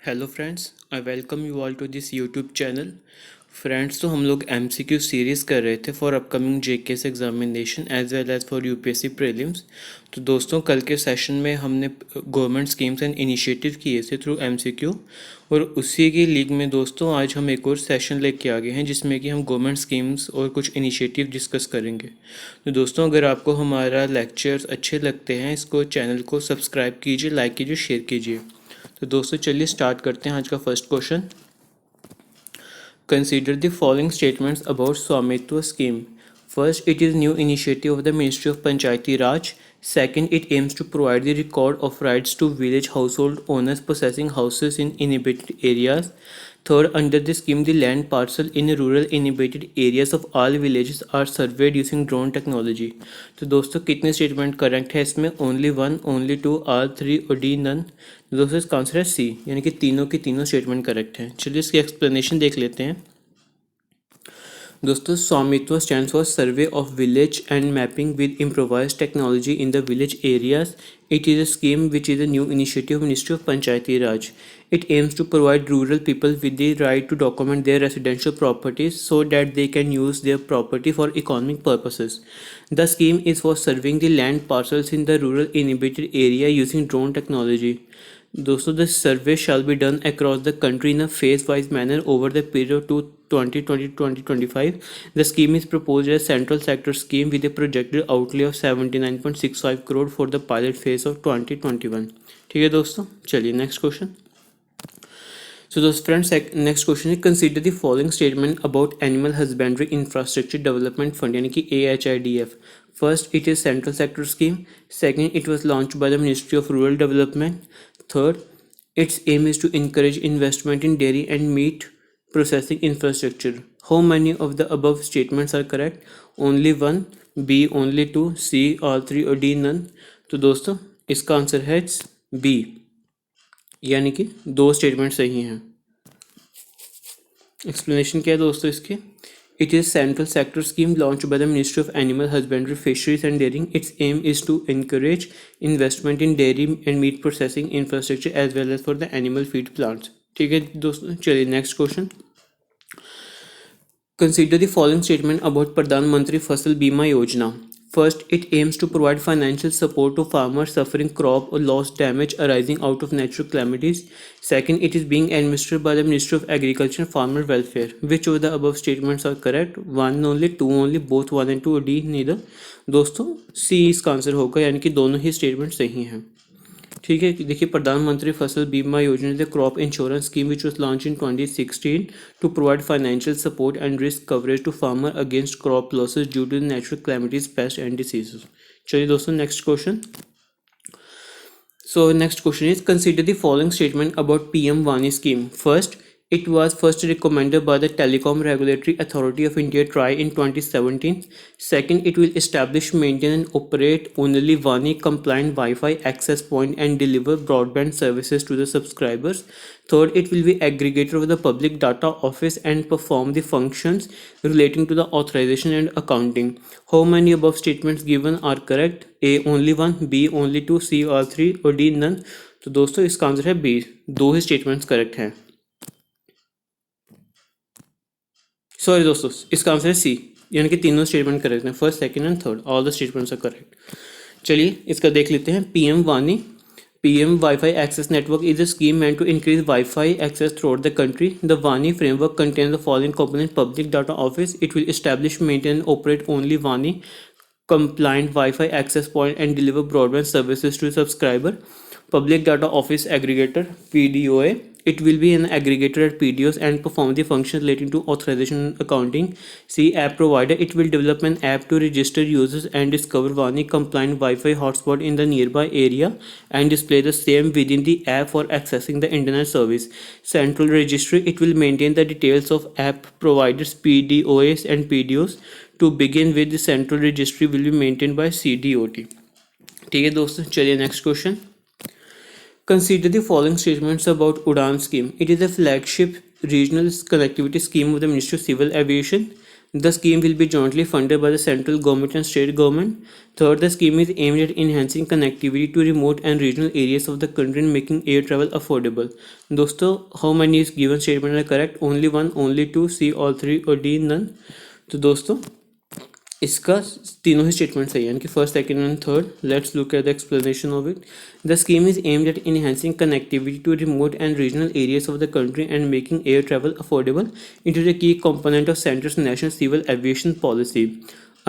Hello friends, I welcome you all to this YouTube channel. Friends, तो हम लोग MCQ series कर रहे थे for upcoming JKS examination as well as for UPSC prelims. तो दोस्तों, कल के सेशन में हमने गवर्नमेंट स्कीम्स एंड इनिशिएटिव किए थे थ्रू एमसीक्यू, और उसी की लीग में दोस्तों आज हम एक और सेशन लेके आ गए हैं जिसमें कि हम गवर्नमेंट स्कीम्स और कुछ इनिशिएटिव डिस्कस करेंगे। तो दोस्तों, अगर आपको हमारा लेक्चर्स अच्छे लगते हैं, इसको चैनल को सब्सक्राइब कीजिए, लाइक कीजिए, शेयर कीजिए। तो दोस्तों चलिए स्टार्ट करते हैं आज का first question. Consider the following statements about Svamitva scheme. First, it is new initiative of the ministry of Panchayati Raj. Second, it aims to provide the record of rights to village household owners possessing houses in inhabited areas. Third, under the scheme, the land parcel in rural inhabited areas of all villages are surveyed using drone technology. तो दोस्तों कितने statement correct है इसमें? Only one, only two, all three और D none. दोस्तों इसका answer है C, यानी कि तीनों की तीनों स्टेटमेंट करेक्ट हैं। चलिए इसकी एक्सप्लेनेशन देख लेते हैं। दोस्तों, स्वामित्व stands for survey of village and mapping with improvised technology in the village areas. It is a scheme which is a new initiative of Ministry of Panchayati Raj. It aims to provide rural people with the right to document their residential properties so that they can use their property for economic purposes. The scheme is for surveying the land parcels in the rural inhabited area using drone technology. दोस्तों, the survey shall be done across the country in a phase-wise manner over the period to 2020-2025. The scheme is proposed as central sector scheme with a projected outlay of 79.65 crore for the pilot phase of 2021. ठीक है दोस्तों, चलिए next question. So those friends, next question is consider the following statement about Animal Husbandry Infrastructure Development Fund, यानी कि AHIDF. First, it is central sector scheme. Second, it was launched by the Ministry of Rural Development. Third, its aim is to encourage investment in dairy and meat processing infrastructure. How many of the above statements are correct? Only one, B only two, C all three और D none. तो दोस्तों इसका answer है B, यानी कि दो statement सही हैं। एक्सप्लेनेशन क्या है दोस्तों इसके? It is central sector scheme launched by the Ministry of Animal Husbandry, Fisheries and Dairying. Its aim is to encourage investment in dairy and meat processing infrastructure as well as for the animal feed plants. ठीक है दोस्तों, चलिए next question. Consider the following statement about Pradhan Mantri Fasal Bima Yojana. First, it aims to provide financial support to farmers suffering crop or loss damage arising out of natural calamities. Second, it is being administered by the Ministry of Agriculture and Farmer Welfare. Which of the above statements are correct? One only, two only, both one and two, or D neither? दोस्तों C इसका answer होगा, यानी कि दोनों ही statement सही हैं। ठीक है, देखिए प्रधानमंत्री Fasal Bima Yojana is the crop insurance scheme which was launch in 2016 to provide financial support and risk coverage to farmer against crop losses due to natural calamities, pest and diseases. चलिए दोस्तों next question. So next question is consider the following statement about PM Vani scheme. First, it was first recommended by the Telecom Regulatory Authority of India (TRAI) in 2017. Second, it will establish, maintain and operate only Vani compliant Wi-Fi access point and deliver broadband services to the subscribers. Third, it will be aggregator of the public data office and perform the functions relating to the authorization and accounting. How many above statements given are correct? A only one, B only two, C all three और D none. तो दोस्तों इसका answer है B, दो ही statements correct हैं। Sorry दोस्तों, इसका आंसर है सी, यानी कि तीनों स्टेटमेंट करेक्ट हैं। First, second and third, all the statements are correct. चलिए इसका देख लेते हैं। पीएम वानी, PM Wi-Fi Access Network is a scheme meant to increase Wi-Fi access throughout the country. The WANI framework contains the following components: Public Data Office. It will establish, maintain, and operate only WANI compliant Wi-Fi access point and deliver broadband services to subscriber. Public Data Office Aggregator (PDOA). It will be an aggregator at PDOs and perform the functions relating to authorization and accounting. C. App provider. It will develop an app to register users and discover WANI compliant Wi-Fi hotspot in the nearby area and display the same within the app for accessing the internet service. Central registry. It will maintain the details of app providers, PDOS and PDOs. To begin with, the central registry will be maintained by CDOT. ठीक है दोस्तों, चलिए next question. Consider the following statements about Udan scheme. It is a flagship regional connectivity scheme of the Ministry of Civil Aviation. The scheme will be jointly funded by the central government and state government. Third, the scheme is aimed at enhancing connectivity to remote and regional areas of the country and making air travel affordable. दोस्तों, how many is given statement are correct? Only one, only two, C all three, or D none? तो दोस्तों इसका तीनों ही statement सही है, यानी कि first, second and third. Let's look at the explanation of it. The scheme is aimed at enhancing connectivity to remote and regional areas of the country and making air travel affordable. It is a key component of Centre's national civil aviation policy.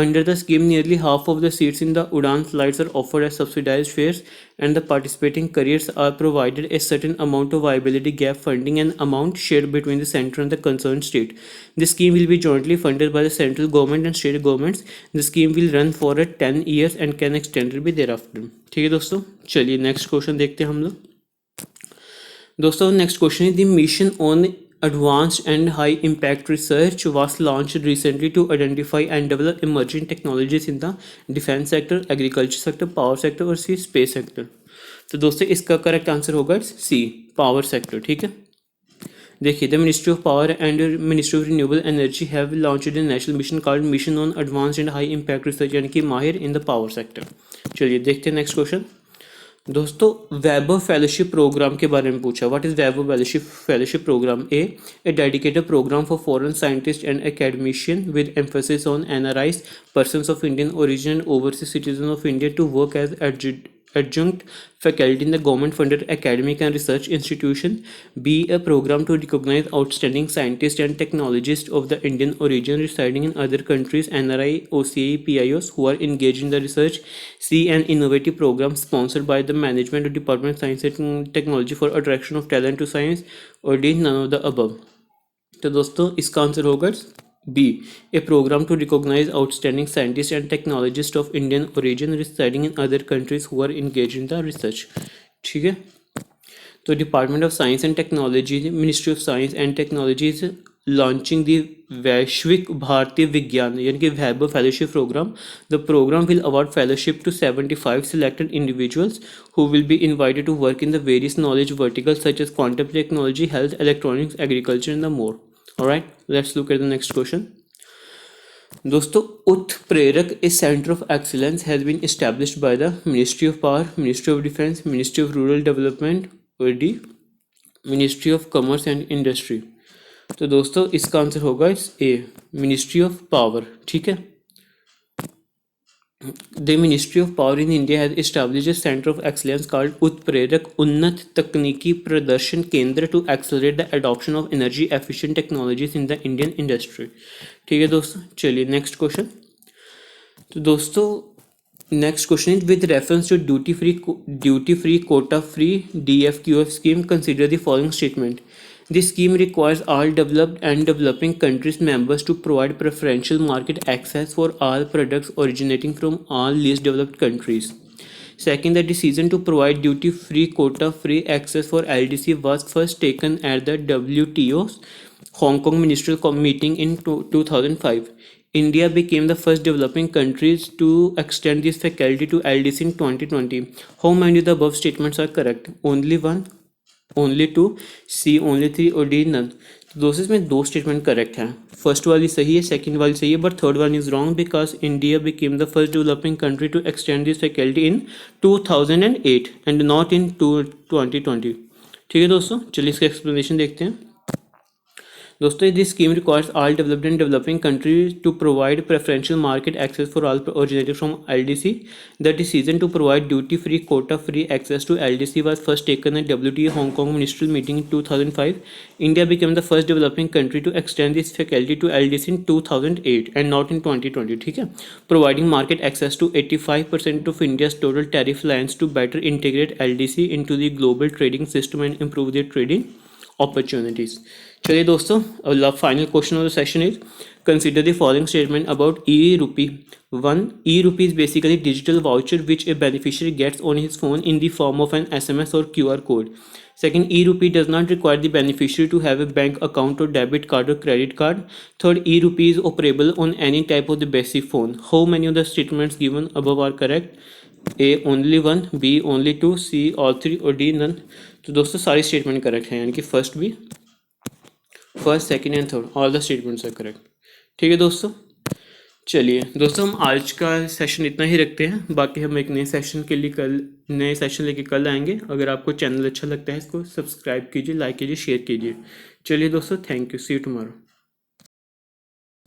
Under the scheme, nearly half of the seats in the Udan flights are offered as subsidized fares, and the participating carriers are provided a certain amount of viability gap funding, and amount shared between the center and the concerned state. The scheme will be jointly funded by the central government and state governments. The scheme will run for 10 years and can extend be thereafter. ठीक है दोस्तों, चलिए next question देखते हैं हम लोग. दोस्तों next question is the mission on advanced and high impact research was launched recently to identify and develop emerging technologies in the defense sector, agriculture sector, power sector और सी space sector. तो दोस्तों इसका correct answer होगा सी power sector. ठीक है, देखिए the ministry of power and ministry of renewable energy have launched A national mission called mission on advanced and high impact research, यानी कि माहिर इन द पावर सेक्टर. चलिए देखते हैं नेक्स्ट क्वेश्चन. दोस्तों वैभव फेलोशिप प्रोग्राम के बारे में पूछा. What is Vaibhav fellowship program? A dedicated program for foreign scientist and academician with emphasis on NRIs, persons of Indian origin and overseas citizen of India to work as adjunct faculty in the government funded academic and research institution. B, a program to recognize outstanding scientists and technologists of the Indian origin residing in other countries, NRI, OCI, PIOs, who are engaged in the research. C, an innovative program sponsored by the management of Department of Science and Technology for attraction of talent to science. Or D, none of the above. तो दोस्तों इसका answer होगा B, a program to recognize outstanding scientists and technologists of Indian origin residing in other countries who are engaged in the research. ठीक है, तो department of science and technology, ministry of science and technology is launching the Vaishvik Bharatiya Vigyan यानी कि Vaibhav fellowship program. The program will award fellowship to 75 selected individuals who will be invited to work in the various knowledge verticals such as quantum technology, health, electronics, agriculture and the more. Alright, let's look at the next question. दोस्तों उत्प्रेरक a center of excellence has been established by the Ministry of Power, Ministry of Defense, Ministry of Rural Development और D Ministry of Commerce and Industry. तो दोस्तों इसका answer होगा A, Ministry of Power. ठीक है, The Ministry of Power in India has established a center of excellence called उत्प्रेरक उन्नत तकनीकी प्रदर्शन केंद्र to accelerate the adoption of energy efficient technologies in the Indian industry. ठीक है दोस्तों, चलिए नेक्स्ट क्वेश्चन. तो दोस्तों next question is with reference to duty free quota free DFQF scheme, consider the following statement. This scheme requires all developed and developing countries members to provide preferential market access for all products originating from all least developed countries. Second, the decision to provide duty-free, quota-free access for LDC was first taken at the WTO's Hong Kong ministerial meeting in 2005. India became the first developing countries to extend this faculty to LDC in 2020. How many of the above statements are correct? Only one, only two, C only three और D none. तो दोस्तों इसमें दो statement correct हैं. First वाली सही है, second वाली सही है, but third one is wrong because India became the first developing country to extend this faculty in 2008 and not in 2020. ठीक है दोस्तों, चलिए इसका एक्सप्लेनेशन देखते हैं. दोस्तों this scheme requires all developed and developing countries to provide preferential market access for all originated from LDC. The decision to provide duty free, quota free access to LDC was first taken at WTO Hong Kong ministerial meeting in 2005. India became the first developing country to extend this faculty to LDC in 2008 and not in 2020. ठीक है, providing market access to 85% of India's total tariff lines to better integrate LDC into the global trading system and improve their trading opportunities. चलिए दोस्तों, final question of the session is consider the following statement about e-rupee. 1. E-rupee is basically digital voucher which a beneficiary gets on his phone in the form of an SMS or QR code. Second, e-rupee does not require the beneficiary to have a bank account or debit card or credit card. Third, e-rupee is operable on any type of the basic phone. How many of the statements given above are correct? A only one, B only two, C all three और D none. तो दोस्तों सारी statement correct हैं, यानी कि first भी, first second and third all the statements are correct. ठीक है दोस्तों, चलिए दोस्तों हम आज का सेशन इतना ही रखते हैं। बाकी हम एक नए सेशन के लिए नए सेशन लेके कल आएंगे। अगर आपको चैनल अच्छा लगता है इसको सब्सक्राइब कीजिए, लाइक कीजिए, शेयर कीजिए। चलिए दोस्तों, thank you, see you tomorrow.